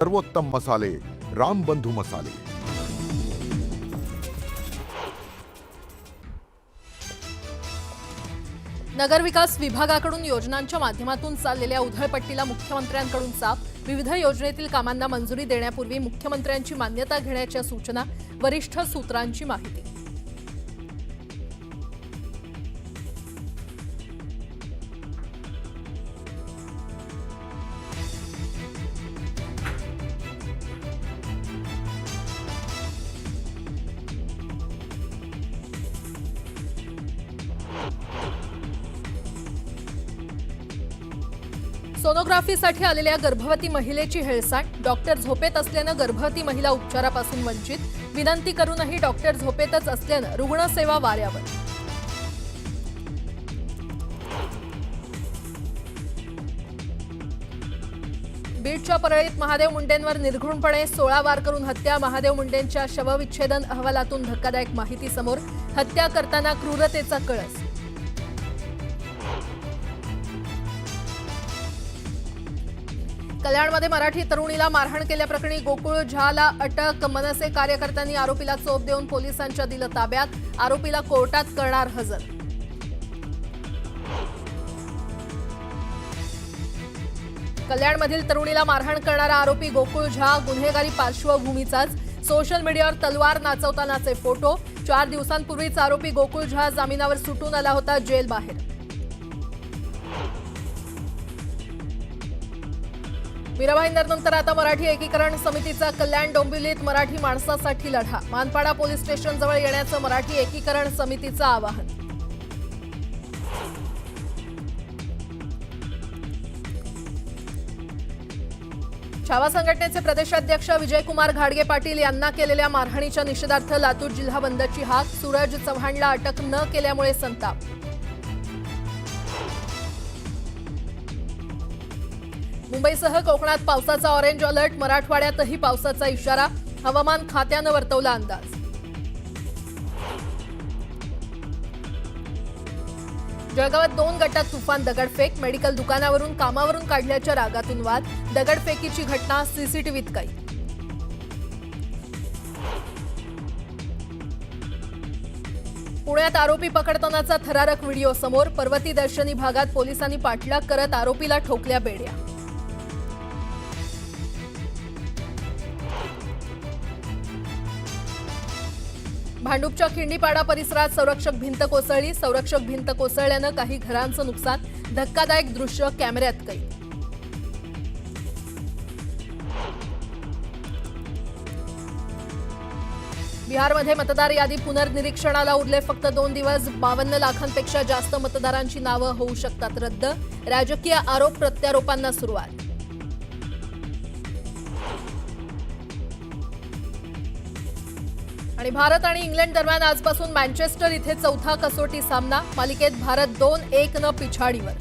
सर्वोत्तम मसाले रामबंधू मसाले। नगरविकास विभागाकडून योजनांच्या माध्यमातून चाललेल्या उधळपट्टीला मुख्यमंत्र्यांकडून चाप। विविध योजनेतील कामांना मंजुरी देण्यापूर्वी मुख्यमंत्र्यांची मान्यता घेण्याच्या सूचना। वरिष्ठ सूत्रांची माहिती। सोनोग्राफीसाठी आलेल्या गर्भवती महिलेची हेळसांड। डॉक्टर झोपेत असल्याने गर्भवती महिला उपचारापासून वंचित। विनंती करूनही डॉक्टर झोपेतच असल्याने रुग्णसेवा वाऱ्यावर। बीडच्या परळीत महादेव मुंडेंवर निर्घृणपणे 16 वार करून हत्या। महादेव मुंडेंच्या शवविच्छेदन अहवालातून धक्कादायक माहिती समोर। हत्या करताना क्रूरतेचा कळस। कल्याणमध्ये मराठी तरुणीला मारहाण केल्याप्रकरणी गोकुळ झाला अटक। मनसे कार्यकर्त्यांनी आरोपीला चोप देऊन पोलिसांच्या दिलं ताब्यात। आरोपीला कोर्टात करणार हजर। कल्याणमधील तरुणीला मारहाण करणारा आरोपी गोकुळ झा गुन्हेगारी पार्श्वभूमीचाच। सोशल मीडियावर तलवार नाचवतानाचे फोटो। 4 दिवसांपूर्वीच आरोपी गोकुळ झा जामिनावर सुटून आला होता जेल बाहेर। मीरा भाईंदरनंतर आता मराठी एकीकरण समितीचा कल्याण डोंबिवलीत मराठी माणसासाठी लढा। मानपाडा पोलीस स्टेशनजवळ येण्याचं मराठी एकीकरण समितीचं आवाहन। छावा संघटनेचे प्रदेशाध्यक्ष विजयकुमार घाडगे पाटील यांना केलेल्या मारहाणीच्या निषेधार्थ लातूर जिल्हा बंदची हाक। सूरज चव्हाणला अटक न केल्यामुळे संताप। मुंबईसह कोकणात पावसाचा ऑरेंज अलर्ट। मराठवाड्यातही पावसाचा इशारा। हवामान खात्यानं वर्तवला अंदाज। जळगावात 2 गटात तुफान दगडफेक। मेडिकल दुकानावरून कामावरून काढल्याच्या रागातून वाद। दगडफेकीची घटना सीसीटीव्हीत कैद। पुण्यात आरोपी पकडतानाचा थरारक व्हिडिओ समोर। पर्वती दर्शनी भागात पोलिसांनी पाठलाग करत आरोपीला ठोकल्या बेड्या। भांडूपच्या खिंडीपाडा परिसरात संरक्षक भिंत कोसळली। संरक्षक भिंत कोसळल्यानं काही घरांचं नुकसान। धक्कादायक दृश्य कॅमेऱ्यात कैद। बिहारमध्ये मतदार यादी पुनर्निरीक्षणाला उरले फक्त 2 दिवस। 52 लाखांपेक्षा जास्त मतदारांची नावं होऊ शकतात रद्द। राजकीय आरोप प्रत्यारोपांना सुरुवात। आणि भारत आणि इंग्लंड दरम्यान आजपासून मँचेस्टर इथे चौथा कसोटी सामना। मालिकेत भारत 2-1 न पिछाडीवर।